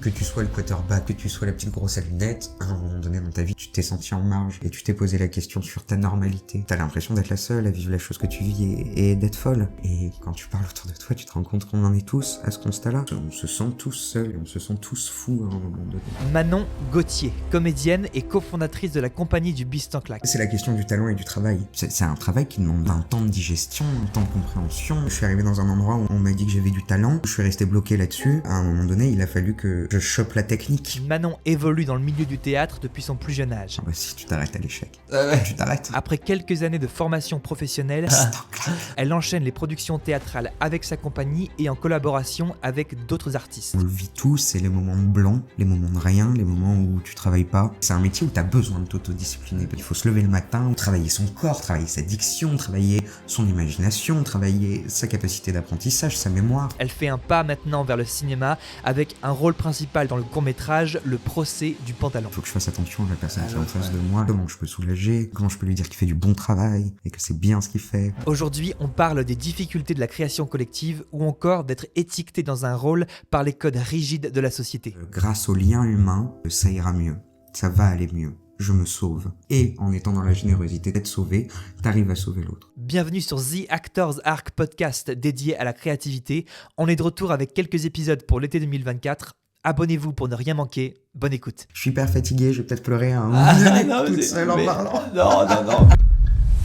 Que tu sois le quarterback, que tu sois la petite grosse à lunettes, à un moment donné dans ta vie, tu t'es senti en marge et tu t'es posé la question sur ta normalité. T'as l'impression d'être la seule à vivre la chose que tu vis et d'être folle. Et quand tu parles autour de toi, tu te rends compte qu'on en est tous à ce constat-là. On se sent tous seuls et on se sent tous fous à un moment donné. Manon Gauthier, comédienne et cofondatrice de la compagnie du Beast en Claque. C'est la question du talent et du travail. C'est un travail qui demande un temps de digestion, un temps de compréhension. Je suis arrivé dans un endroit où on m'a dit que j'avais du talent. Je suis resté bloqué là-dessus. À un moment donné, il a fallu que je chope la technique. Manon évolue dans le milieu du théâtre depuis son plus jeune âge. Ah bah si tu t'arrêtes à l'échec. Tu t'arrêtes. Après quelques années de formation professionnelle, elle enchaîne les productions théâtrales avec sa compagnie et en collaboration avec d'autres artistes. On le vit tous, c'est les moments de blanc, les moments de rien, les moments où tu travailles pas. C'est un métier où t'as besoin de t'autodiscipliner. Il faut se lever le matin, travailler son corps, travailler sa diction, travailler son imagination, travailler sa capacité d'apprentissage, sa mémoire. Elle fait un pas maintenant vers le cinéma avec un rôle principal dans le court-métrage Le procès du pantalon. Il faut que je fasse attention à la personne qui est en face de moi, comment je peux soulager, comment je peux lui dire qu'il fait du bon travail et que c'est bien ce qu'il fait. Aujourd'hui, on parle des difficultés de la création collective ou encore d'être étiqueté dans un rôle par les codes rigides de la société. Grâce au lien humain, ça ira mieux, ça va aller mieux. Je me sauve. Et en étant dans la générosité d'être sauvé, t'arrives à sauver l'autre. Bienvenue sur The Actors Arc podcast dédié à la créativité. On est de retour avec quelques épisodes pour l'été 2024. Abonnez-vous pour ne rien manquer. Bonne écoute. Je suis hyper fatigué, je vais peut-être pleurer un non, toute seule en parlant. Non.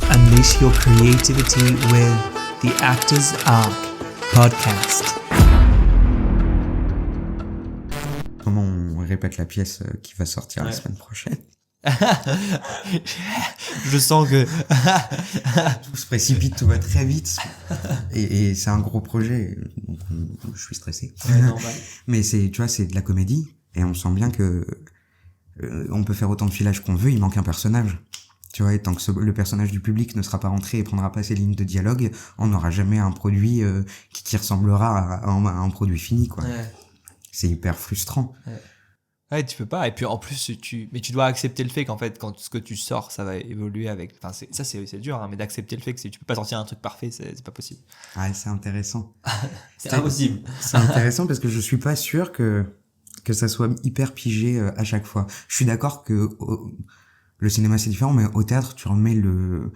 Unleash your creativity with the Actors Arc podcast. Comment on répète la pièce qui va sortir la semaine prochaine? Je sens que Tout se précipite, tout va très vite. Et c'est un gros projet, donc je suis stressé. normal. Mais c'est, tu vois, c'est de la comédie. Et on sent bien que on peut faire autant de filage qu'on veut, il manque un personnage. Tu vois, et tant que le personnage du public ne sera pas rentré et prendra pas ses lignes de dialogue, on n'aura jamais un produit qui ressemblera à un produit fini, quoi. Ouais. C'est hyper frustrant. Ouais, tu peux pas. Et puis en plus, tu dois accepter le fait qu'en fait, quand ce que tu sors, ça va évoluer avec. Enfin, c'est dur, hein, mais d'accepter le fait que tu peux pas sortir un truc parfait, c'est pas possible. Ouais, c'est intéressant. C'est impossible. C'est intéressant parce que je suis pas sûr que ça soit hyper pigé à chaque fois. Je suis d'accord que le cinéma c'est différent, mais au théâtre tu remets le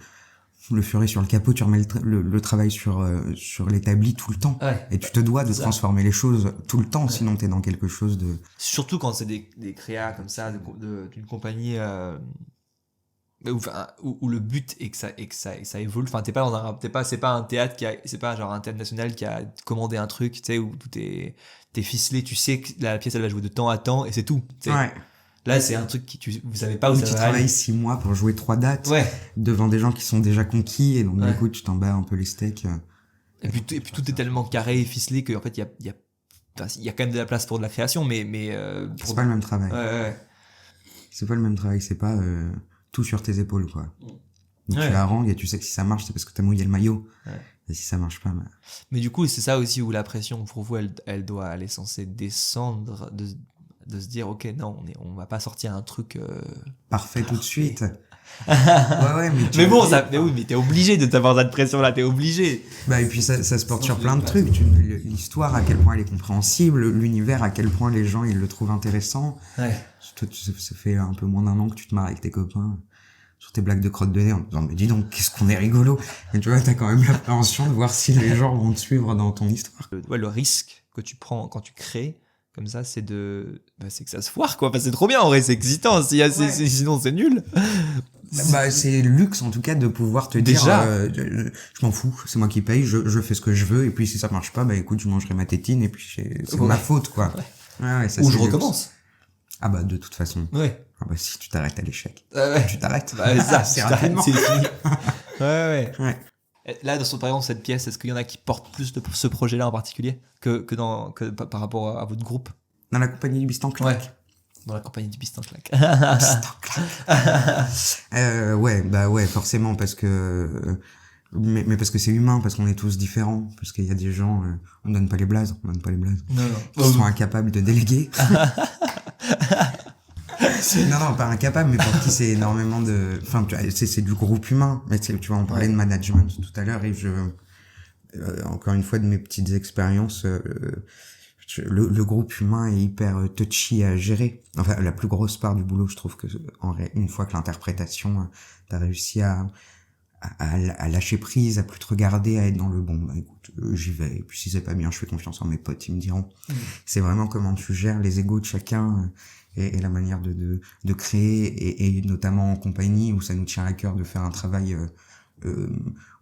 furet sur le capot, tu remets le travail sur l'établi tout le temps. Ouais. Et tu te dois de Ça. transformer les choses tout le temps, sinon t'es dans quelque chose de... Surtout quand c'est des créas comme ça, d'une compagnie où le but est que ça évolue. Enfin, c'est pas un théâtre c'est pas genre un théâtre national qui a commandé un truc, tu sais, où tout est ficelé, tu sais que la pièce elle va jouer de temps à temps et c'est tout. Tu sais. Ouais. Là, c'est un truc vous savez pas où Où ça tu va travailles aller. 6 mois pour jouer 3 dates Ouais. devant des gens qui sont déjà conquis, et donc Ouais. du coup tu t'en bats un peu les steaks. Et puis tout est tellement carré et ficelé qu'en fait, il y a quand même de la place pour de la création, mais C'est pas le même travail. Ouais. C'est pas le même travail, c'est pas tout sur tes épaules, quoi. Donc Ouais. tu la rangues et tu sais que si ça marche, c'est parce que t'as mouillé le maillot. Ouais. Et si ça marche pas, bah... Mais du coup, c'est ça aussi où la pression, pour vous, elle est censée descendre, de se dire, ok, non, on va pas sortir un truc parfait tout de suite. ouais, mais bon, mais t'es obligé de t'avoir cette pression-là, t'es obligé. Bah, et puis ça se porte sur plein de trucs. L'histoire, à quel point elle est compréhensible, l'univers, à quel point les gens, ils le trouvent intéressant. Ouais. Toi, ça fait un peu moins d'1 an que tu te marres avec tes copains sur tes blagues de crotte de nez en te disant, mais dis donc, qu'est-ce qu'on est rigolo. Mais tu vois, t'as quand même l'appréhension de voir si les gens vont te suivre dans ton histoire. Le risque que tu prends quand tu crées, comme ça, c'est que ça se foire, quoi. C'est trop bien, en vrai, c'est excitant. Sinon, c'est nul. Bah, c'est le luxe, en tout cas, de pouvoir te Déjà. dire, je m'en fous, c'est moi qui paye, je fais ce que je veux, et puis si ça marche pas, bah écoute, je mangerai ma tétine, et puis c'est ma faute, quoi. Ouais, ça, Ou c'est je le luxe. recommence. Ah bah, de toute façon. Ouais. Ah bah, si tu t'arrêtes à l'échec. Ouais. Tu t'arrêtes. Bah, ça, c'est tu t'arrêtes, rapidement. c'est fini. Ouais. Ouais. Là, par exemple, cette pièce, est-ce qu'il y en a qui portent plus de ce projet-là en particulier que par rapport à votre groupe? Dans la compagnie du Beast en Claque. Dans la compagnie du Beast en Claque. Beast en Claque. Ouais, forcément, parce que... Mais parce que c'est humain, parce qu'on est tous différents, parce qu'il y a des gens... on donne pas les blazes. Non. Qui sont incapables de déléguer. Non, pas incapable, mais pour qui c'est énormément de... Enfin, tu vois, c'est du groupe humain. Mais tu vois, on parlait de management tout à l'heure, et encore une fois, de mes petites expériences, le groupe humain est hyper touchy à gérer. Enfin, la plus grosse part du boulot, je trouve que une fois que l'interprétation, t'as réussi à lâcher prise, à plus te regarder, à être dans le bon, bah écoute, j'y vais, et puis si c'est pas bien, je fais confiance en mes potes, ils me diront. C'est vraiment comment tu gères les égos de chacun, et la manière de créer, et notamment en compagnie, où ça nous tient à cœur de faire un travail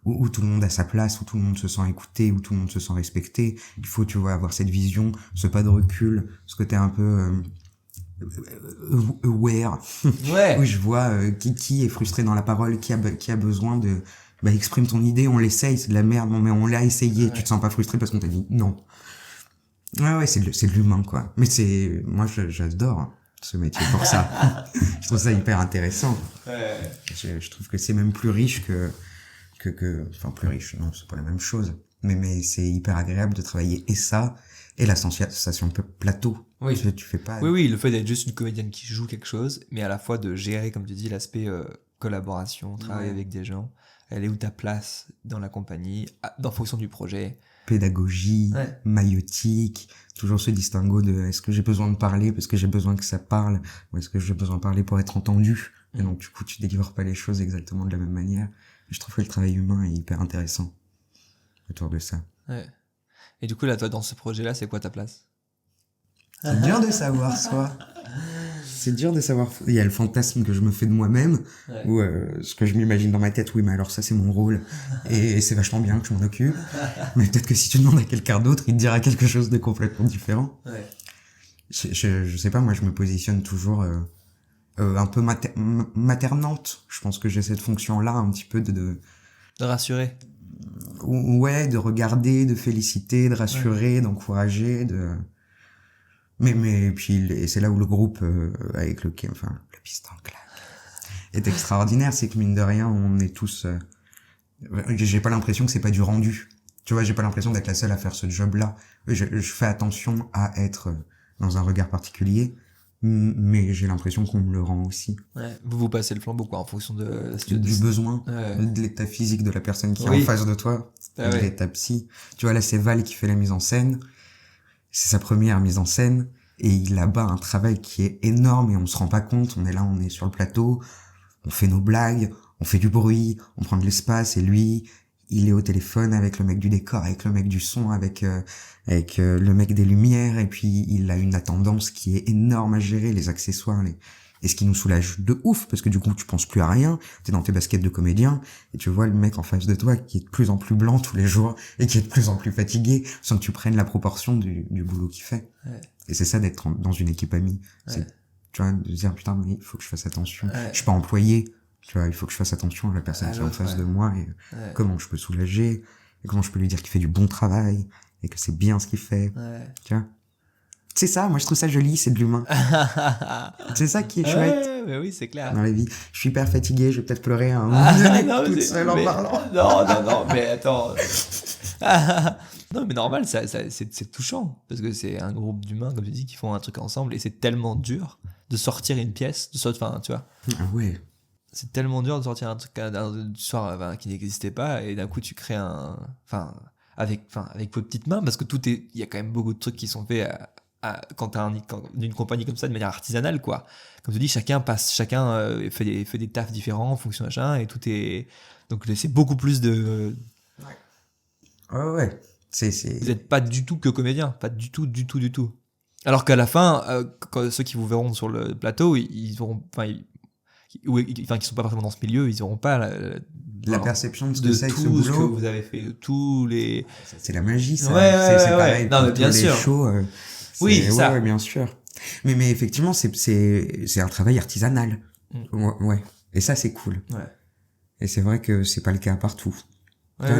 où tout le monde a sa place, où tout le monde se sent écouté, où tout le monde se sent respecté. Il faut, tu vois, avoir cette vision, ce pas de recul, ce côté un peu aware, où je vois qui est frustré dans la parole, qui a besoin de exprime ton idée, on l'essaye, c'est de la merde, mais on l'a essayé, tu te sens pas frustré parce qu'on t'a dit non. Ouais, c'est de l'humain, quoi. Mais moi j'adore ce métier pour ça. Je trouve ça hyper intéressant. Je trouve que c'est même plus riche enfin plus riche, non, c'est pas la même chose. Mais c'est hyper agréable de travailler et la sensation plateau. Oui. Tu fais pas. Oui, le fait d'être juste une comédienne qui joue quelque chose, mais à la fois de gérer, comme tu dis, l'aspect collaboration, travailler avec des gens. Elle est où ta place dans la compagnie, en fonction du projet. Pédagogie, maïotique, toujours ce distinguo de est-ce que j'ai besoin de parler parce que j'ai besoin que ça parle, ou est-ce que j'ai besoin de parler pour être entendu. Et donc du coup tu délivres pas les choses exactement de la même manière. Et je trouve que le travail humain est hyper intéressant autour de ça. Ouais. Et du coup là, toi, dans ce projet-là, c'est quoi ta place? C'est dur de savoir soi. C'est dur de savoir. Il y a le fantasme que je me fais de moi-même, ou ce que je m'imagine dans ma tête. Oui, mais alors ça c'est mon rôle, et c'est vachement bien que je m'en occupe. Mais peut-être que si tu demandes à quelqu'un d'autre, il te dira quelque chose de complètement différent. Je sais pas, moi je me positionne toujours un peu maternante. Je pense que j'ai cette fonction-là un petit peu de rassurer. Ouais, de regarder, de féliciter, de rassurer, d'encourager, Mais puis et c'est là où le groupe avec le piston claque est extraordinaire, c'est que mine de rien on est tous j'ai pas l'impression que c'est pas du rendu. Tu vois, j'ai pas l'impression d'être la seule à faire ce job-là. Je fais attention à être dans un regard particulier, mais j'ai l'impression qu'on me le rend aussi. Vous passez le flambeau quoi en fonction du besoin, de l'état physique de la personne qui est en face de toi, de l'état psy. Tu vois, là c'est Val qui fait la mise en scène. C'est sa première mise en scène et il a-bas un travail qui est énorme et on se rend pas compte. On est là, on est sur le plateau, on fait nos blagues, on fait du bruit, on prend de l'espace et lui, il est au téléphone avec le mec du décor, avec le mec du son, avec le mec des lumières et puis il a une attendance qui est énorme à gérer, les accessoires, et ce qui nous soulage de ouf parce que du coup tu penses plus à rien, t'es dans tes baskets de comédien et tu vois le mec en face de toi qui est de plus en plus blanc tous les jours et qui est de plus en plus fatigué sans que tu prennes la proportion du boulot qu'il fait. Et c'est ça d'être dans une équipe amie, c'est, tu vois, de dire putain mais il faut que je fasse attention, je suis pas employé, tu vois, il faut que je fasse attention à la personne qui est en face de moi et comment je peux soulager et comment je peux lui dire qu'il fait du bon travail et que c'est bien ce qu'il fait, tu vois. C'est ça, moi je trouve ça joli, c'est de l'humain. C'est ça qui est chouette. Mais oui, c'est clair. Dans la vie. Je suis hyper fatigué, je vais peut-être pleurer un moment donné toute seule en parlant. Non, mais attends. Non, mais normal, c'est touchant. Parce que c'est un groupe d'humains, comme tu dis, qui font un truc ensemble. Et c'est tellement dur de sortir une pièce, enfin, tu vois. Ah ouais. C'est tellement dur de sortir un truc du soir qui n'existait pas. Et d'un coup, tu crées avec vos petites mains. Parce que il y a quand même beaucoup de trucs qui sont faits quand t'as une compagnie comme ça de manière artisanale quoi, comme tu dis, chacun fait des tafs différents en fonction machin et tout est donc c'est beaucoup plus de ouais vous êtes pas du tout que comédien, pas du tout alors qu'à la fin quand ceux qui vous verront sur le plateau ils auront qui sont pas forcément dans ce milieu, ils auront pas la perception de ce que c'est que ce tout ce que boulot. vous avez fait, de tous les c'est la magie ça. C'est pareil non mais bien sûr les shows, oui, ça. Ouais, bien sûr. Mais effectivement, c'est un travail artisanal. Ouais. Et ça, c'est cool. Ouais. Et c'est vrai que c'est pas le cas partout.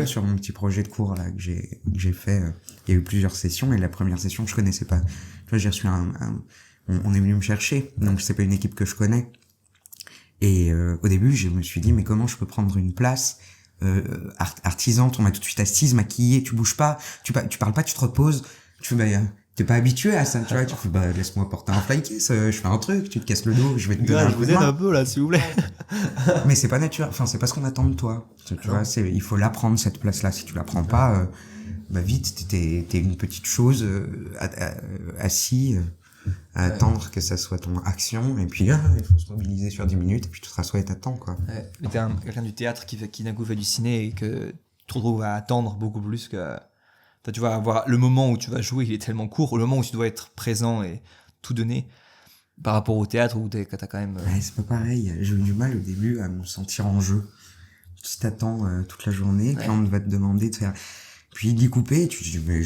Sur mon petit projet de cours, là, que j'ai fait, il y a eu plusieurs sessions, et la première session, je connaissais pas. Tu vois, j'ai reçu on est venu me chercher, donc c'est pas une équipe que je connais. Et, au début, je me suis dit, mais comment je peux prendre une place, artisante, on m'a tout de suite assise, maquillée, tu bouges pas, tu parles pas, tu te reposes, tu fais, t'es pas habitué à ça, tu vois, tu fais, laisse-moi porter un fly case, je fais un truc, tu te casses le dos, je vais te donner un coup de main. un peu là, s'il vous plaît. Mais c'est pas naturel, enfin, c'est pas ce qu'on attend de toi. Tu vois, il faut la prendre, cette place-là. Si tu la prends pas, bah vite, t'es une petite chose assis à attendre que ça soit ton action, et puis il faut se mobiliser sur 10 minutes, et puis tu te rassois et t'attends, quoi. Ouais. Mais t'es quelqu'un du théâtre qui d'un coup fait du ciné et que tu te retrouves à attendre beaucoup plus que... Enfin, tu vas avoir le moment où tu vas jouer, il est tellement court, le moment où tu dois être présent et tout donner par rapport au théâtre où t'as quand même... Ouais, c'est pas pareil. J'ai eu du mal au début à me sentir en jeu. Tu t'attends toute la journée, puis on va te demander de faire... Puis découper, tu te dis, mais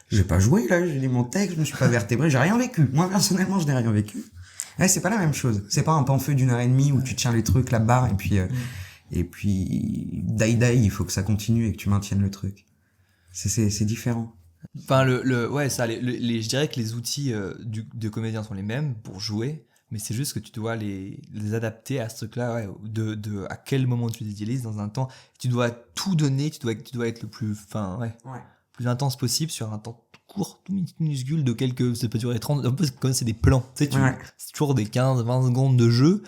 j'ai pas joué, là, j'ai lu mon texte, je me suis pas vertébré, j'ai rien vécu. Moi, personnellement, je n'ai rien vécu. Ouais, c'est pas la même chose. C'est pas un pamphlet d'1h30 où tu tiens les trucs, la barre, et puis, die, il faut que ça continue et que tu maintiennes le truc. C'est différent. Enfin, ouais, ça, je dirais que les outils de comédien sont les mêmes pour jouer, mais c'est juste que tu dois les adapter à ce truc-là, ouais, à quel moment tu les utilises dans un temps. Tu dois tout donner, tu dois être le plus, plus intense possible sur un temps tout court, tout minuscule de ça peut durer 30, un peu comme c'est des plans. Tu sais, c'est toujours des 15-20 secondes de jeu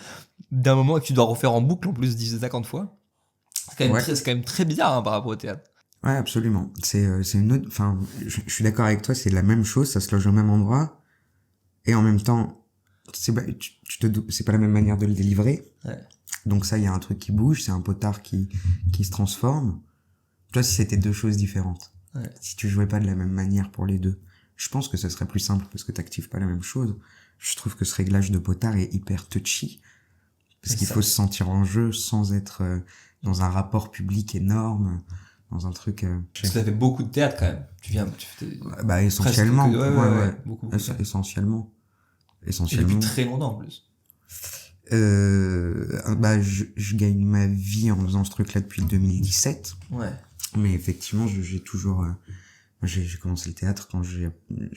d'un moment que tu dois refaire en boucle en plus 10-50 fois. C'est quand même très bizarre par rapport au théâtre. Ouais, absolument. C'est une autre, enfin, je suis d'accord avec toi, c'est la même chose, ça se loge au même endroit, et en même temps, c'est pas la même manière de le délivrer. Ouais. Donc ça, il y a un truc qui bouge, c'est un potard qui se transforme. Toi, si c'était deux choses différentes. Ouais. Si tu jouais pas de la même manière pour les deux, je pense que ce serait plus simple parce que t'actives pas la même chose. Je trouve que ce réglage de potard est hyper touchy. Parce qu'il faut se sentir en jeu sans être dans un rapport public énorme, dans un truc... Parce que t'as fait beaucoup de théâtre quand même. Bah, essentiellement. Ouais, beaucoup. Essentiellement. Et depuis très longtemps en plus. Bah, je gagne ma vie en faisant ce truc-là depuis 2017. Ouais. Mais effectivement, j'ai toujours... j'ai commencé le théâtre quand j'ai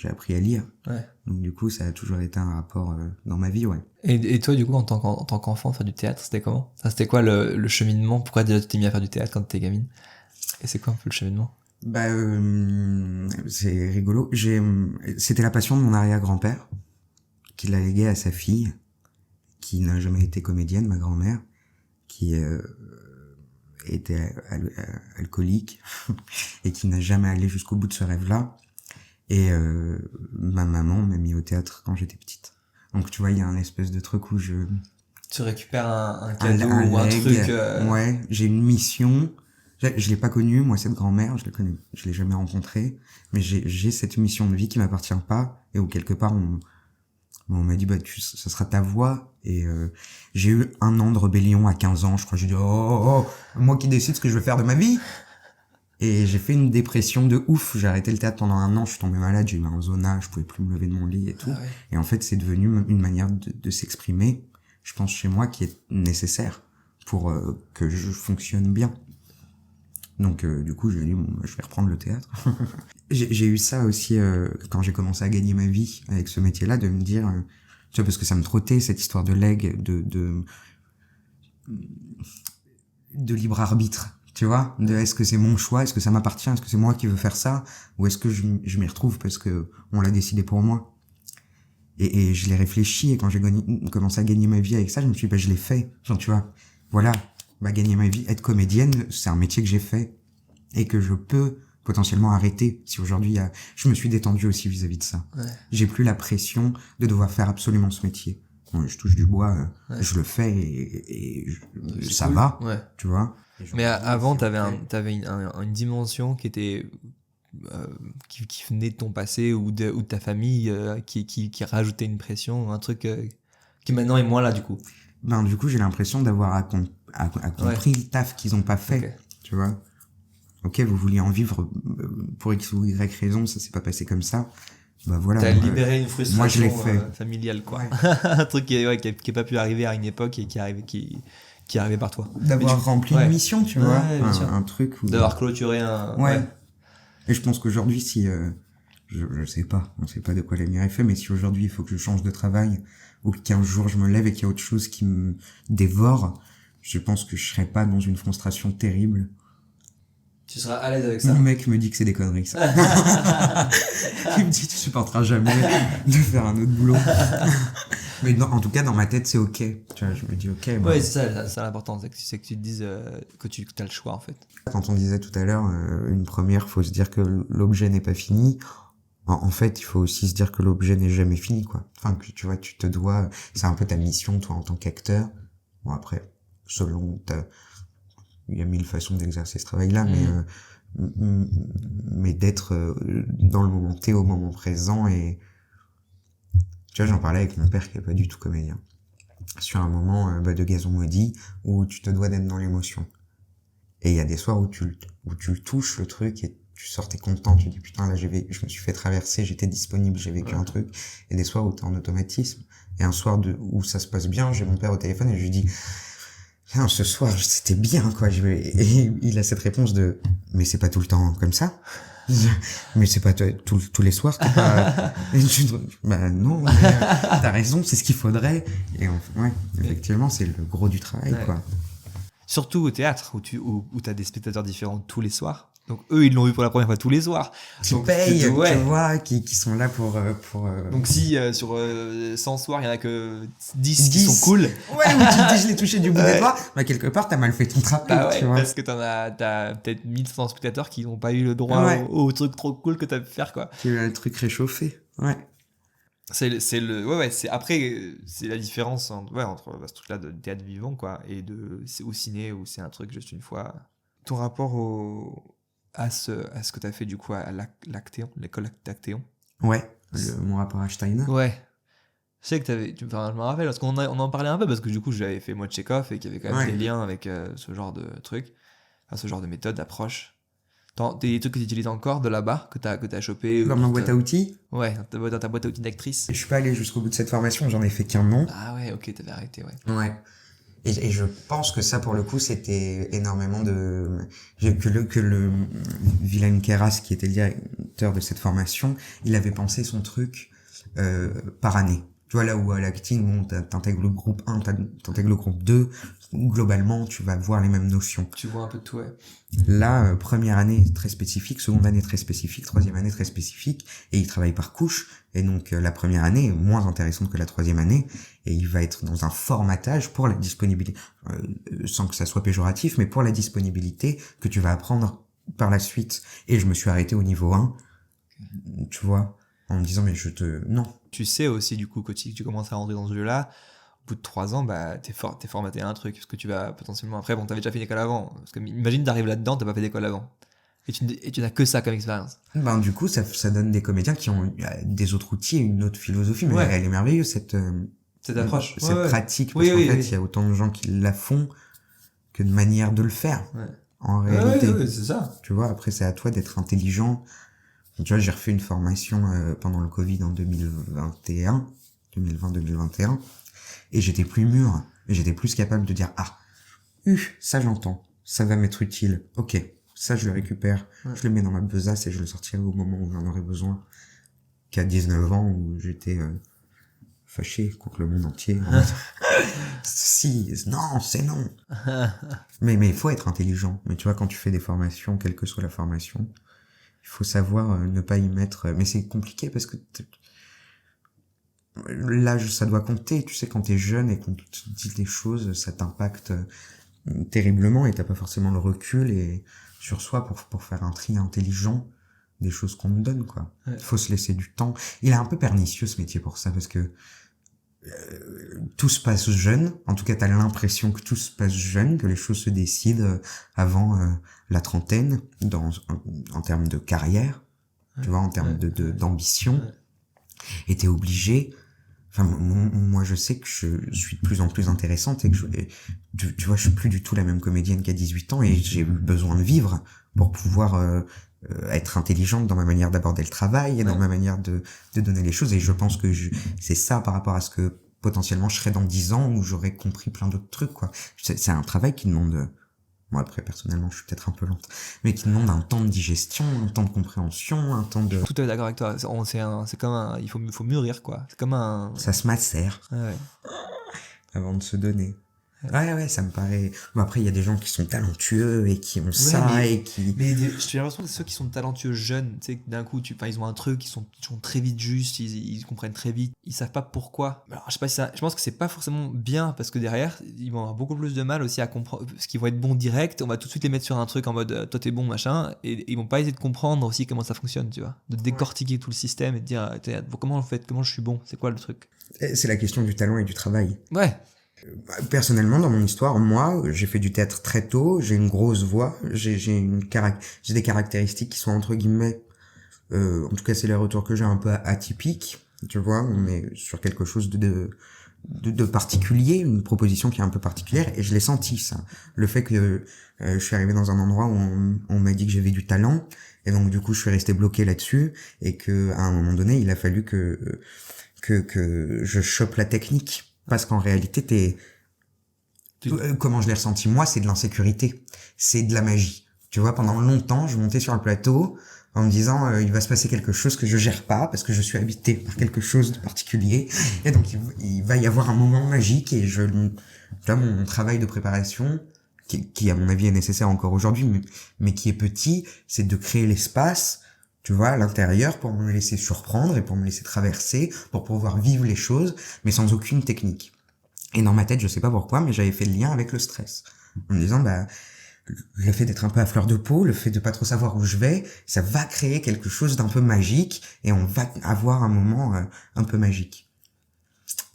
appris à lire. Ouais. Donc du coup, ça a toujours été un rapport dans ma vie, ouais. Et toi, du coup, en tant qu'enfant, faire du théâtre, c'était comment? Ça, c'était quoi le cheminement? Pourquoi déjà tu t'es mis à faire du théâtre quand t'étais gamine? Et c'est quoi un peu le cheminement? Bah, c'est rigolo. C'était la passion de mon arrière-grand-père, qui l'a légué à sa fille, qui n'a jamais été comédienne, ma grand-mère, qui était alcoolique et qui n'a jamais allé jusqu'au bout de ce rêve-là. Et ma maman m'a mis au théâtre quand j'étais petite. Donc tu vois, il y a un espèce de truc où tu récupères un cadeau ou un truc. Ouais, j'ai une mission. Je l'ai pas connue, moi, cette grand-mère, je l'ai jamais rencontrée, mais j'ai cette mission de vie qui m'appartient pas, et où quelque part on m'a dit, bah, ça sera ta voix, et j'ai eu 1 an de rébellion à 15 ans, je crois, j'ai dit, moi qui décide ce que je veux faire de ma vie. Et j'ai fait une dépression de ouf, j'ai arrêté le théâtre pendant 1 an, je suis tombé malade, j'ai eu un zona, je pouvais plus me lever de mon lit et tout. Ah ouais. Et en fait, c'est devenu une manière de s'exprimer, je pense, chez moi, qui est nécessaire pour que je fonctionne bien. Donc du coup, je vais reprendre le théâtre. J'ai eu ça aussi quand j'ai commencé à gagner ma vie avec ce métier-là, de me dire, tu vois, parce que ça me trottait cette histoire de legs, de libre arbitre, tu vois, de est-ce que c'est mon choix, est-ce que ça m'appartient, est-ce que c'est moi qui veux faire ça, ou est-ce que je m'y retrouve parce que on l'a décidé pour moi. Et je l'ai réfléchi, et quand j'ai commencé à gagner ma vie avec ça, je me suis dit, bah je l'ai fait, genre, tu vois, voilà. Bah, gagner ma vie, être comédienne, c'est un métier que j'ai fait et que je peux potentiellement arrêter si aujourd'hui je me suis détendu aussi vis-à-vis de ça. Ouais. J'ai plus la pression de devoir faire absolument ce métier. Bon, je touche du bois, je le fais et ça cool. Va, ouais. Tu vois. Mais avant, t'avais une dimension qui était qui venait de ton passé ou de ta famille qui rajoutait une pression, un truc qui maintenant est moins là du coup. Ben du coup, j'ai l'impression d'avoir accompli le taf qu'ils ont pas fait, tu vois. Ok, vous vouliez en vivre pour X ou Y raison, ça s'est pas passé comme ça. Bah voilà. T'as libéré une frustration moi, je l'ai fait. Familiale, quoi. Ouais. Un truc qui est pas pu arriver à une époque et qui est arrivé par toi. D'avoir rempli une mission, tu vois. Un truc où... D'avoir clôturé un... Ouais. Et je pense qu'aujourd'hui, si... je sais pas, on sait pas de quoi l'avenir est fait, mais si aujourd'hui il faut que je change de travail, ou qu'un jour je me lève et qu'il y a autre chose qui me dévore, je pense que je serais pas dans une frustration terrible. Tu seras à l'aise avec ça. Mon mec me dit que c'est des conneries, ça. Il me dit, tu supporteras jamais de faire un autre boulot. Mais non, en tout cas, dans ma tête, c'est ok. Tu vois, je me dis ok. Bah, Ouais, c'est ça l'important, c'est que tu te dises que tu as le choix en fait. quand on disait tout à l'heure, une première, faut se dire que l'objet n'est pas fini. En fait, il faut aussi se dire que l'objet n'est jamais fini, quoi. Enfin, que tu vois, tu te dois, c'est un peu ta mission, toi, en tant qu'acteur. Bon, après, il y a 1000 façons d'exercer ce travail-là, mais d'être dans le moment T, au moment présent, et tu vois, j'en parlais avec mon père qui est pas du tout comédien. Sur un moment de Gazon maudit, où tu te dois d'être dans l'émotion. Et il y a des soirs où tu le touches, le truc, et tu sors, t'es content, tu dis putain, là je me suis fait traverser, j'étais disponible, j'ai vécu un truc. Et des soirs où t'es en automatisme. Et un soir où ça se passe bien, j'ai mon père au téléphone et je lui dis, non, ce soir c'était bien, quoi. Et il a cette réponse de, mais c'est pas tout le temps comme ça. Mais c'est pas tous les soirs, t'es pas. Bah non, mais, t'as raison, c'est ce qu'il faudrait. Et ouais, effectivement, c'est le gros du travail, quoi. Surtout au théâtre où t'as des spectateurs différents tous les soirs. Donc eux, ils l'ont vu pour la première fois tous les soirs. Qui donc, payent, tu ouais. vois, qui sont là pour Donc si sur 100 soirs, il y en a que 10 qui sont cool. Ouais, où tu te dis je l'ai touché du bout des doigts, bah quelque part t'as mal fait ton travail, Bah ouais, tu vois. parce que t'as peut-être 1500 spectateurs qui n'ont pas eu le droit au truc trop cool que t'as pu faire, quoi. Qui a eu le truc réchauffé. Ouais. C'est la différence entre ce truc-là de théâtre vivant, quoi, et c'est au ciné où c'est un truc juste une fois. Ton rapport à ce que t'as fait du coup à l'Actéon, l'école d'Actéon. Ouais, mon rapport à Steiner. Ouais. Je sais que je me rappelle parce qu'on en parlait un peu parce que du coup j'avais fait moi Tchekhov et qu'il y avait quand même des liens avec ce genre de truc, enfin, ce genre de méthode, d'approche. Des trucs que tu utilises encore de là-bas, que t'as chopé. Dans ma boîte à outils. Ouais, dans ta boîte à outils d'actrice. Je suis pas allé jusqu'au bout de cette formation, j'en ai fait qu'un an. Ah ouais, ok, t'avais arrêté, ouais. Ouais. Et je pense que ça, pour le coup, c'était énormément que le Wilhelm Keras, qui était le directeur de cette formation, il avait pensé son truc par année. Tu vois, là où à l'acting, bon, t'intègres le groupe 1, t'intègres le groupe 2, globalement, tu vas voir les mêmes notions. Tu vois un peu de tout, ouais. Là, première année très spécifique, seconde année très spécifique, troisième année très spécifique, et il travaille par couche, et donc la première année est moins intéressante que la troisième année, et il va être dans un formatage pour la disponibilité, sans que ça soit péjoratif, mais pour la disponibilité que tu vas apprendre par la suite. Et je me suis arrêté au niveau 1, tu vois, en me disant, mais non. Tu sais aussi, du coup, que si tu commences à rentrer dans ce jeu-là, au bout de 3 ans, bah, t'es formaté à un truc, parce que tu vas potentiellement, après, bon, t'avais déjà fait une école avant, parce que imagine t'arrives là-dedans, t'as pas fait d'école avant. Et tu n'as que ça comme expérience. Ben, du coup, ça donne des comédiens qui ont des autres outils et une autre philosophie, mais elle est merveilleuse, cette approche. Cette pratique, parce qu'en fait, il y a autant de gens qui la font que de manière de le faire. Ouais. En réalité. Ouais, c'est ça. Tu vois, après, c'est à toi d'être intelligent. Tu vois, j'ai refait une formation pendant le Covid en 2020-2021, et j'étais plus mûr, et j'étais plus capable de dire, ça j'entends, ça va m'être utile, ok, ça je le récupère, je le mets dans ma besace et je le sortirai au moment où j'en aurai besoin, qu'à 19 ans où j'étais fâché contre le monde entier. Non, c'est non. Mais il faut être intelligent. Mais tu vois, quand tu fais des formations, quelle que soit la formation, il faut savoir ne pas y mettre. Mais c'est compliqué parce que l'âge, ça doit compter. Tu sais, quand t'es jeune et qu'on te dit des choses, ça t'impacte terriblement et t'as pas forcément le recul et sur soi pour faire un tri intelligent des choses qu'on te donne, quoi. Il faut se laisser du temps. Il est un peu pernicieux, ce métier, pour ça, parce que tout se passe jeune. En tout cas, t'as l'impression que tout se passe jeune, que les choses se décident avant la trentaine, en termes de carrière, tu vois, en termes d'ambition. Et t'es obligé... Enfin, moi, je sais que je suis de plus en plus intéressante et que tu vois, je suis plus du tout la même comédienne qu'à 18 ans et j'ai eu besoin de vivre pour pouvoir être intelligente dans ma manière d'aborder le travail et dans ma manière de donner les choses. Et je pense que c'est ça par rapport à ce que potentiellement je serai dans 10 ans où j'aurais compris plein d'autres trucs, quoi. C'est un travail qui demande... Moi, après, personnellement, je suis peut-être un peu lente, mais qui demande un temps de digestion, un temps de compréhension, un temps de... Tout à fait d'accord avec toi. C'est comme il faut mûrir, quoi. C'est comme un... Ça se macère. Ouais. Avant de se donner. Ouais, ça me paraît... Bon, après, il y a des gens qui sont talentueux et qui ont ça et qui... Mais j'ai l'impression que ceux qui sont talentueux jeunes, tu sais, d'un coup, ils ont un truc, ils sont très vite justes, ils comprennent très vite, ils savent pas pourquoi. Alors, je sais pas si ça, je pense que c'est pas forcément bien parce que derrière, ils vont avoir beaucoup plus de mal aussi à comprendre, parce qu'ils vont être bons direct, on va tout de suite les mettre sur un truc en mode toi t'es bon, machin, et ils vont pas essayer de comprendre aussi comment ça fonctionne, tu vois, de décortiquer tout le système et de dire comment on fait, comment je suis bon, c'est quoi le truc. C'est la question du talent et du travail. Ouais. Personnellement, dans mon histoire, moi, j'ai fait du théâtre très tôt, j'ai une grosse voix, j'ai des caractéristiques qui sont entre guillemets, en tout cas c'est les retours que j'ai, un peu atypiques, tu vois, on est sur quelque chose de particulier, une proposition qui est un peu particulière, et je l'ai senti ça. Le fait que je suis arrivé dans un endroit où on m'a dit que j'avais du talent, et donc du coup je suis resté bloqué là-dessus, et que à un moment donné il a fallu que je chope la technique. Parce qu'en réalité, comment je l'ai ressenti moi, c'est de l'insécurité, c'est de la magie. Tu vois, pendant longtemps, je montais sur le plateau en me disant il va se passer quelque chose que je gère pas parce que je suis habité par quelque chose de particulier, et donc il va y avoir un moment magique, et là mon travail de préparation qui à mon avis est nécessaire encore aujourd'hui, mais qui est petit, c'est de créer l'espace, tu vois, à l'intérieur, pour me laisser surprendre et pour me laisser traverser, pour pouvoir vivre les choses, mais sans aucune technique. Et dans ma tête, je sais pas pourquoi, mais j'avais fait le lien avec le stress. En me disant, le fait d'être un peu à fleur de peau, le fait de pas trop savoir où je vais, ça va créer quelque chose d'un peu magique, et on va avoir un moment un peu magique.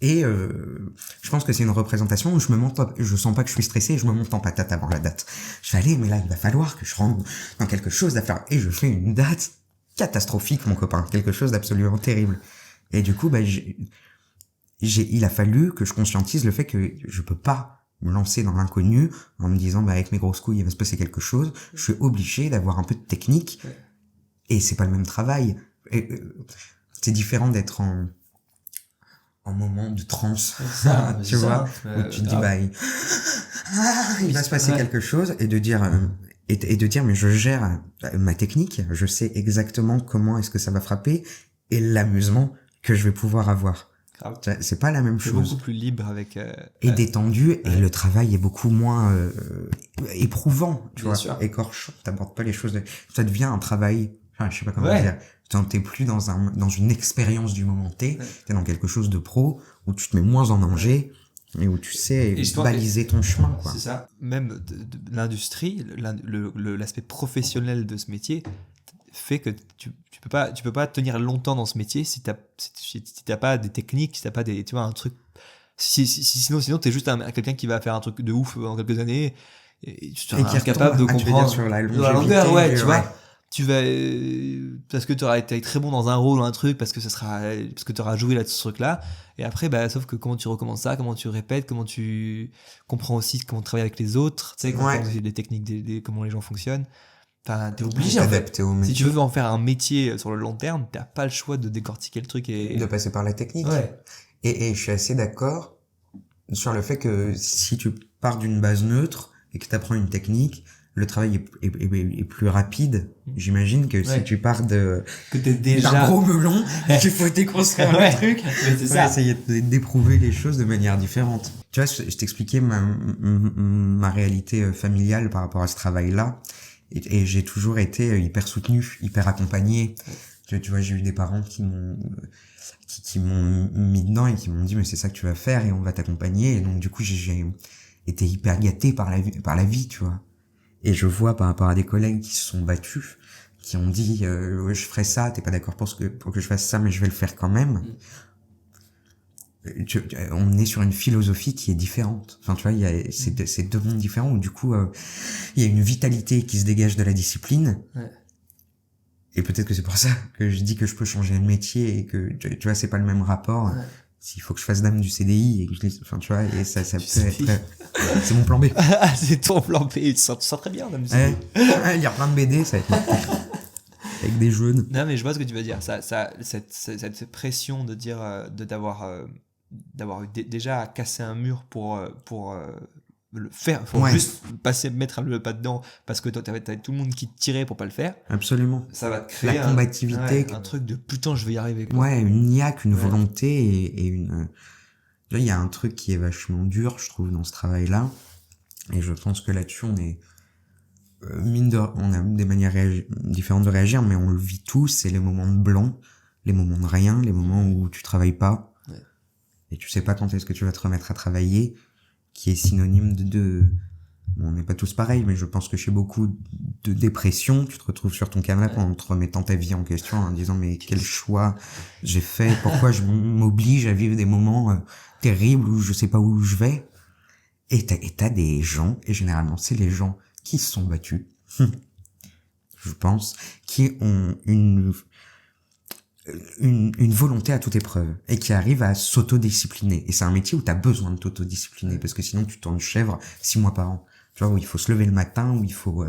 Et je pense que c'est une représentation où je sens pas que je suis stressé, et je me monte en patate avant la date. Je fais, allez, mais là, il va falloir que je rentre dans quelque chose à faire. Et je fais une date catastrophique, mon copain, quelque chose d'absolument terrible. Et du coup, il a fallu que je conscientise le fait que je peux pas me lancer dans l'inconnu en me disant avec mes grosses couilles il va se passer quelque chose. Je suis obligé d'avoir un peu de technique, et c'est pas le même travail. C'est différent d'être en moment de transe, tu vois, où tu te dis il va se passer quelque chose, et de dire mais je gère ma technique, je sais exactement comment est-ce que ça va frapper, et l'amusement que je vais pouvoir avoir. C'est pas la même chose. C'est beaucoup plus libre avec... et détendu, et le travail est beaucoup moins éprouvant, tu vois, sûr. écorchant, t'abordes pas les choses, ça devient un travail, je sais pas comment dire, t'es plus dans une expérience du moment T, t'es dans quelque chose de pro, où tu te mets moins en danger, et où tu sais baliser ton chemin, quoi. C'est ça. Même de l'industrie, l'aspect professionnel de ce métier fait que tu peux pas tenir longtemps dans ce métier si t'as pas des techniques, si t'as pas des, tu vois, un truc. Sinon t'es juste quelqu'un qui va faire un truc de ouf dans quelques années, et tu seras incapable de comprendre sur la longévité, tu vois. Tu vas parce que tu auras été très bon dans un rôle ou un truc, parce que tu auras joué là, ce truc là, et après sauf que comment tu recommences ça, comment tu répètes, comment tu comprends aussi comment travailler avec les autres, tu sais, comprendre les techniques, comment les gens fonctionnent. Enfin, t'es obligé en fait. Si tu veux en faire un métier sur le long terme, t'as pas le choix de décortiquer le truc et de passer par la technique. Et je suis assez d'accord sur le fait que si tu pars d'une base neutre et que t'apprends une technique, le travail est plus rapide, j'imagine, que si tu pars que t'es déjà d'un gros melon, qu'il faut déconstruire le truc, mais c'est ça. Essayer d'éprouver les choses de manière différente. Tu vois, je t'expliquais ma réalité familiale par rapport à ce travail-là, et j'ai toujours été hyper soutenu, hyper accompagné. Tu vois, j'ai eu des parents qui m'ont mis dedans et qui m'ont dit mais c'est ça que tu vas faire et on va t'accompagner, et donc du coup j'ai été hyper gâté par la vie, tu vois. Et je vois par rapport à des collègues qui se sont battus, qui ont dit je ferai ça, t'es pas d'accord pour que je fasse ça, mais je vais le faire quand même. On est sur une philosophie qui est différente. Enfin, tu vois, c'est deux mondes différents où du coup il y a une vitalité qui se dégage de la discipline. Et peut-être que c'est pour ça que je dis que je peux changer de métier, et que tu vois, c'est pas le même rapport. S'il faut que je fasse dame du CDI et que enfin tu vois, et ça peut être c'est mon plan B. C'est ton plan B, tu sens très bien dame du CDI. Il y a plein de BD, ça va être avec des jeunes. Non mais je vois ce que tu veux dire, cette pression de dire d'avoir déjà cassé un mur pour le faire, faut juste mettre le pas dedans, parce que toi t'avais tout le monde qui te tirait pour pas le faire. Absolument. Ça va te créer la combativité, un truc de putain je vais y arriver, quoi. Une niaque, une volonté, et une Là, il y a un truc qui est vachement dur, je trouve, dans ce travail-là. Et je pense que là-dessus, on est... on a des manières différentes de réagir, mais on le vit tous. C'est les moments de blanc, les moments de rien, les moments où tu travailles pas. Ouais. Et tu sais pas quand est-ce que tu vas te remettre à travailler, qui est synonyme Bon, on n'est pas tous pareils, mais je pense que chez beaucoup de dépression, tu te retrouves sur ton canapé en te remettant ta vie en question, en disant mais quel choix j'ai fait, pourquoi je m'oblige à vivre des moments terribles où je sais pas où je vais. Et t'as des gens, et généralement c'est les gens qui se sont battus, je pense, qui ont une volonté à toute épreuve et qui arrivent à s'autodiscipliner. Et c'est un métier où t'as besoin de t'autodiscipliner parce que sinon tu tournes chèvre 6 mois par an. Tu vois, où il faut se lever le matin, où il faut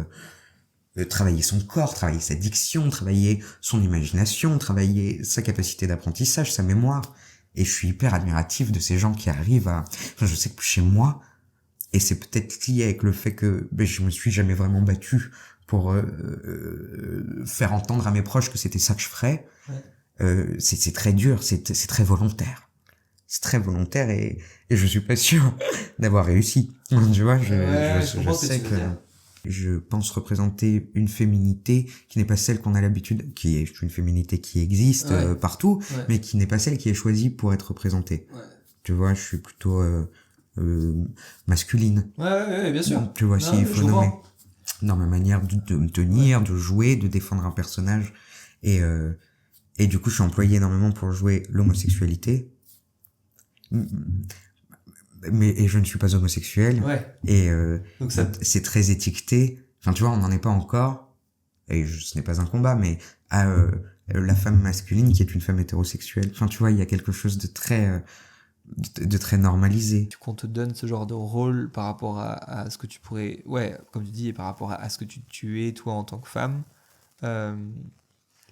travailler son corps, travailler sa diction, travailler son imagination, travailler sa capacité d'apprentissage, sa mémoire. Et je suis hyper admiratif de ces gens qui arrivent à... Enfin, je sais que chez moi, et c'est peut-être lié avec le fait que je me suis jamais vraiment battu pour faire entendre à mes proches que c'était ça que je ferais. Ouais. C'est très dur, c'est très volontaire. C'est très volontaire et je suis pas sûr d'avoir réussi. Tu vois, je sais que je pense représenter une féminité qui n'est pas celle qu'on a l'habitude, qui est une féminité qui existe partout, mais qui n'est pas celle qui est choisie pour être représentée. Ouais. Tu vois, je suis plutôt masculine. Ouais, bien sûr. Tu vois, s'il faut nommer. Dans ma manière de me tenir, de jouer, de défendre un personnage. Et du coup, je suis employé énormément pour jouer l'homosexualité. Et je ne suis pas homosexuel. Ouais. Et donc ça... c'est très étiqueté. Enfin, tu vois, on n'en est pas encore. Et ce n'est pas un combat, mais à la femme masculine qui est une femme hétérosexuelle. Enfin, tu vois, il y a quelque chose de très normalisé. Qu'on te donne ce genre de rôle par rapport à ce que tu pourrais... Ouais, comme tu dis, et par rapport à ce que tu es, toi, en tant que femme...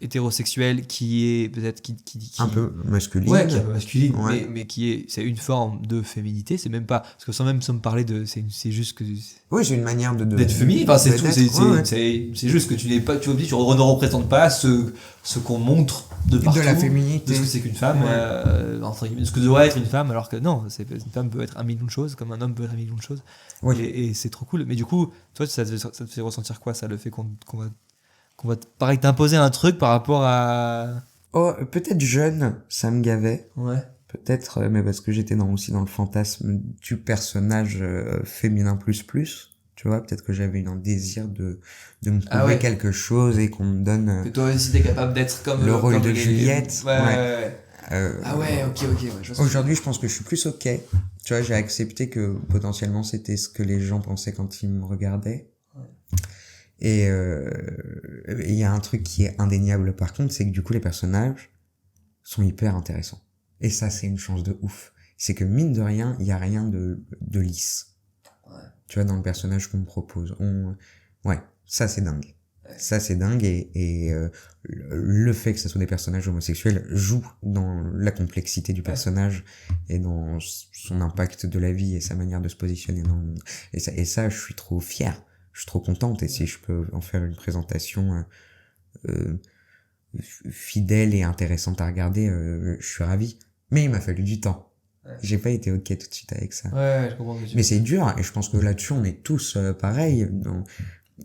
hétérosexuelle qui est peut-être qui un peu masculine, qui est un peu masculine, mais c'est une forme de féminité, c'est même pas parce que sans même parler de c'est juste que c'est une manière d'être féminine, enfin c'est tout, c'est juste que tu n'es pas, tu ne représentes pas ce qu'on montre de partout, de la féminité, de ce que c'est qu'une femme, entre guillemets, ce que devrait être une femme, alors que non, une femme peut être un million de choses comme un homme peut être un million de choses, et c'est trop cool. Mais du coup, toi, ça te fait ressentir quoi, ça, le fait qu'on va pareil t'imposer un truc par rapport à... Oh, peut-être jeune, ça me gavait. Ouais. Peut-être, mais parce que j'étais aussi dans le fantasme du personnage féminin plus. Tu vois, peut-être que j'avais un désir de me prouver quelque chose et qu'on me donne... que toi aussi t'es capable d'être comme... Le rôle de Juliette. Ouais. Ok. Aujourd'hui, je pense que je suis plus ok. Tu vois, j'ai accepté que potentiellement c'était ce que les gens pensaient quand ils me regardaient. Ouais. Et il y a un truc qui est indéniable par contre, c'est que du coup les personnages sont hyper intéressants. Et ça, c'est une chance de ouf. C'est que mine de rien, il y a rien de lisse. Ouais. Tu vois, dans le personnage qu'on me propose. Ça c'est dingue. Ouais. Ça c'est dingue et le fait que ça soit des personnages homosexuels joue dans la complexité du personnage et dans son impact de la vie et sa manière de se positionner dans le monde. Et ça, je suis trop fier. Je suis trop contente et si je peux en faire une présentation fidèle et intéressante à regarder, je suis ravi. Mais il m'a fallu du temps. Ouais. J'ai pas été ok tout de suite avec ça. Ouais, je comprends. Mais c'est dur et je pense que là-dessus on est tous pareils.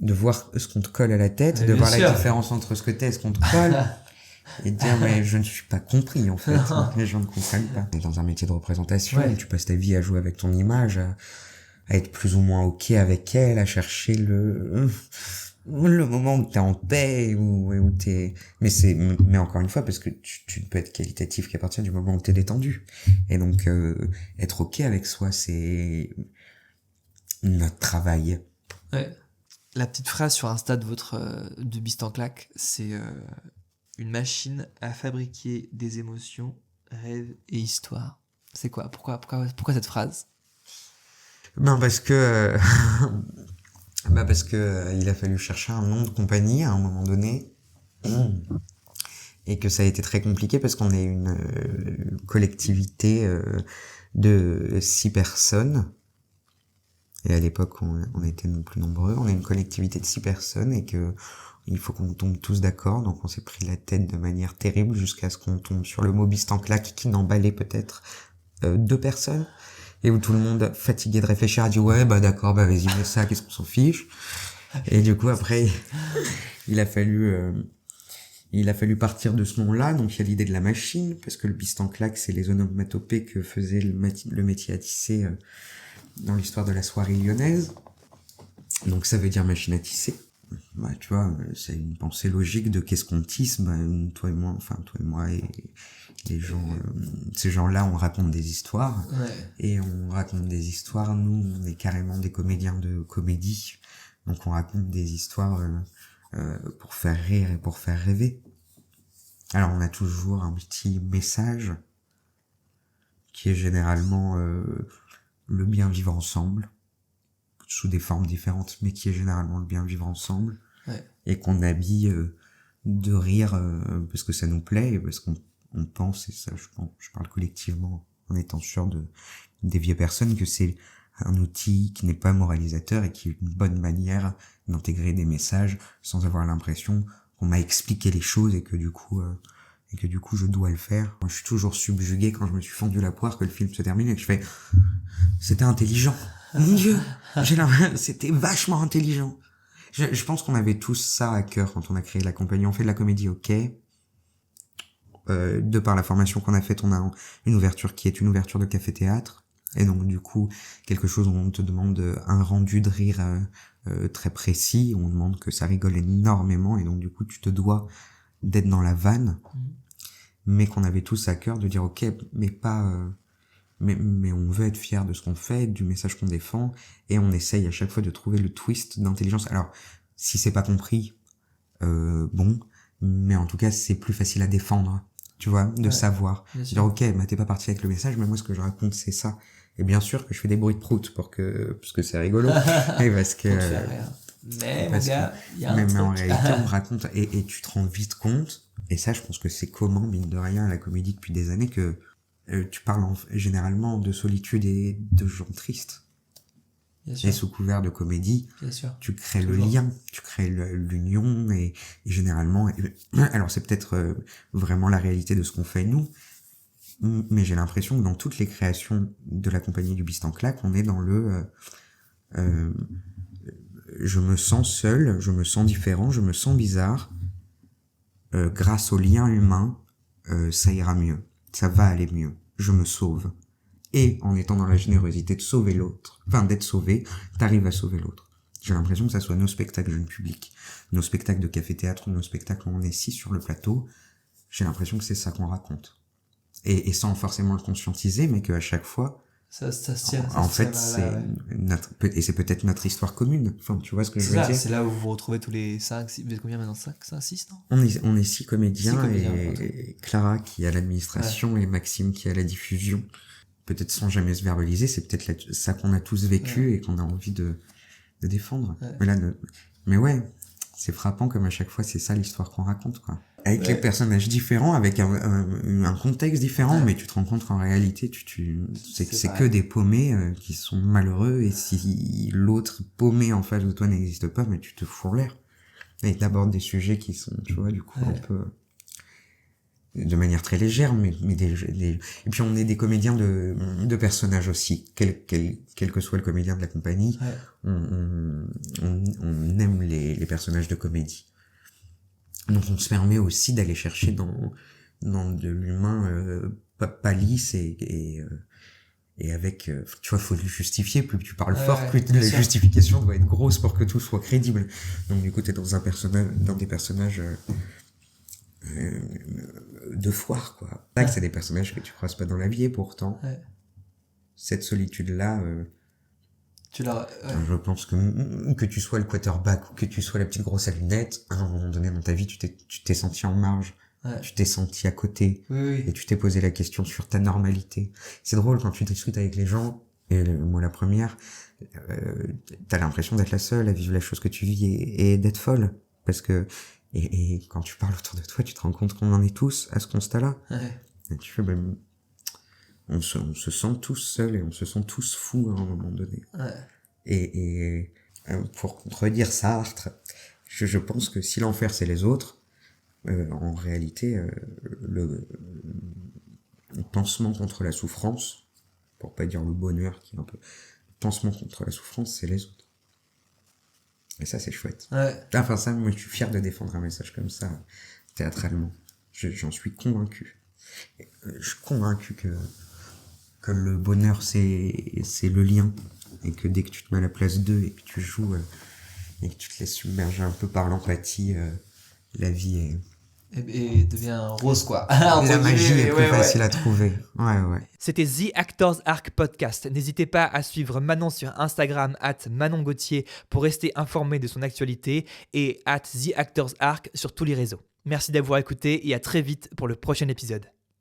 De voir ce qu'on te colle à la tête, de voir la différence entre ce que t'es et ce qu'on te colle. Et de dire mais je ne suis pas compris en fait. Les gens ne comprennent pas. T'es dans un métier de représentation, tu passes ta vie à jouer avec ton image, à être plus ou moins ok avec elle, à chercher le moment où t'es en paix, où t'es, mais encore une fois, parce que tu ne peux être qualitatif qu'à partir du moment où t'es détendu. Et donc, être ok avec soi, c'est notre travail. Ouais. La petite phrase sur Insta de Beast en claque, c'est une machine à fabriquer des émotions, rêves et histoires. C'est quoi? Pourquoi cette phrase? Ben parce que il a fallu chercher un nom de compagnie à un moment donné et que ça a été très compliqué parce qu'on est une collectivité de 6 personnes et à l'époque on était plus nombreux. On est une collectivité de 6 personnes et que il faut qu'on tombe tous d'accord, donc on s'est pris la tête de manière terrible jusqu'à ce qu'on tombe sur le mot Beast en claque qui n'emballait peut-être 2 personnes, et où tout le monde, fatigué de réfléchir, a dit ouais, bah d'accord, bah vas-y, mets ça, qu'est-ce qu'on s'en fiche. Et du coup, après, il a fallu partir de ce nom-là. Donc il y a l'idée de la machine, parce que le bistanclac, c'est les onomatopées que faisait le métier à tisser dans l'histoire de la soirée lyonnaise. Donc ça veut dire machine à tisser. Bah, tu vois, c'est une pensée logique de qu'est-ce qu'on tisse. Bah, toi et moi et les gens, ces gens-là, on raconte des histoires. Ouais. Et on raconte des histoires. Nous, on est carrément des comédiens de comédie. Donc on raconte des histoires pour faire rire et pour faire rêver. Alors on a toujours un petit message qui est généralement le bien vivre ensemble, sous des formes différentes, mais qui est généralement le bien vivre ensemble. Ouais. Et qu'on habille de rire parce que ça nous plaît et parce qu'on pense, et ça je parle collectivement en étant sûr des vieilles personnes, que c'est un outil qui n'est pas moralisateur et qui est une bonne manière d'intégrer des messages sans avoir l'impression qu'on m'a expliqué les choses et que du coup je dois le faire. Moi, je suis toujours subjugué quand je me suis fendu la poire, que le film se termine et que je fais c'était intelligent. Mon Dieu, c'était vachement intelligent. Je pense qu'on avait tous ça à cœur quand on a créé la compagnie. On fait de la comédie, ok. De par la formation qu'on a faite, on a une ouverture qui est une ouverture de café-théâtre. Et donc, du coup, quelque chose où on te demande un rendu de rire très précis. On demande que ça rigole énormément. Et donc, du coup, tu te dois d'être dans la vanne. Mais qu'on avait tous à cœur de dire, ok, mais pas... Mais on veut être fier de ce qu'on fait, du message qu'on défend, et on essaye à chaque fois de trouver le twist d'intelligence. Alors, si c'est pas compris, bon, mais en tout cas, c'est plus facile à défendre, tu vois, de savoir. Dire, ok, bah t'es pas parti avec le message, mais moi, ce que je raconte, c'est ça. Et bien sûr que je fais des bruits de prout parce que c'est rigolo. Et parce que... Mais mon gars, il y a un mais truc. en réalité, on raconte, et tu te rends vite compte, et ça, je pense que c'est commun, mine de rien, à la comédie depuis des années, que tu parles généralement de solitude et de gens tristes. Et sous couvert de comédie, tu crées le lien, tu crées l'union, et généralement... alors c'est peut-être vraiment la réalité de ce qu'on fait nous, mais j'ai l'impression que dans toutes les créations de la compagnie du Bistanclac, on est dans le... je me sens seul, je me sens différent, je me sens bizarre. Grâce au lien humain, ça ira mieux. Ça va aller mieux. Je me sauve. Et en étant dans la générosité de sauver l'autre, enfin d'être sauvé, t'arrives à sauver l'autre. J'ai l'impression que ça soit nos spectacles jeunes publics, nos spectacles de café-théâtre, nos spectacles où on est 6 sur le plateau. J'ai l'impression que c'est ça qu'on raconte. Et sans forcément le conscientiser, mais qu'à chaque fois, ça se tient. En fait, c'est peut-être notre histoire commune. Enfin, tu vois ce que je veux dire? C'est là où vous vous retrouvez tous les 5, 6, vous êtes combien maintenant? 5, 6, non? On est 6 comédiens, et Clara qui est à l'administration, et Maxime qui est à la diffusion. Peut-être sans jamais se verbaliser, c'est peut-être ça qu'on a tous vécu et qu'on a envie de défendre. Ouais. Mais ouais, c'est frappant comme à chaque fois, c'est ça l'histoire qu'on raconte, quoi. Avec les personnages différents, avec un contexte différent, mais tu te rends compte qu'en réalité, c'est que des paumés qui sont malheureux, et si l'autre paumé en face de toi n'existe pas, mais tu te fous en l'air. Et t'abordes des sujets qui sont, tu vois, du coup, un peu... de manière très légère, mais et puis on est des comédiens de personnages aussi, quel que soit le comédien de la compagnie, on aime les personnages de comédie. Donc on se permet aussi d'aller chercher dans de l'humain pas lisse, et avec, tu vois, faut le justifier, plus tu parles fort, plus la justification doit être grosse pour que tout soit crédible. Donc du coup t'es dans des personnages de foire, quoi. C'est des personnages que tu croises pas dans la vie, et pourtant cette situation-là, je pense que tu sois le quarterback ou que tu sois la petite grosse à lunettes, à un moment donné dans ta vie, tu t'es senti en marge, tu t'es senti à côté, et tu t'es posé la question sur ta normalité. C'est drôle quand tu discutes avec les gens, et moi la première, t'as l'impression d'être la seule à vivre la chose que tu vis et d'être folle, parce que et quand tu parles autour de toi, tu te rends compte qu'on en est tous à ce constat-là. Et tu fais, on se sent tous seuls, et on se sent tous fous à un moment donné. Et pour contredire Sartre, je pense que si l'enfer c'est les autres, en réalité, le pansement contre la souffrance, pour pas dire le bonheur, qui est un peu le pansement contre la souffrance, c'est les autres. Et ça, c'est chouette. Ouais. Enfin, ça, moi, je suis fier de défendre un message comme ça, théâtralement. J'en suis convaincu. Je suis convaincu que le bonheur, c'est le lien. Et que dès que tu te mets à la place d'eux et que tu joues, et que tu te laisses submerger un peu par l'empathie, la vie est... Et devient rose, quoi. La magie est plus facile à trouver. Ouais. C'était The Actors Arc Podcast. N'hésitez pas à suivre Manon sur Instagram @ManonGauthier pour rester informé de son actualité et @TheActorsArc sur tous les réseaux. Merci d'avoir écouté et à très vite pour le prochain épisode.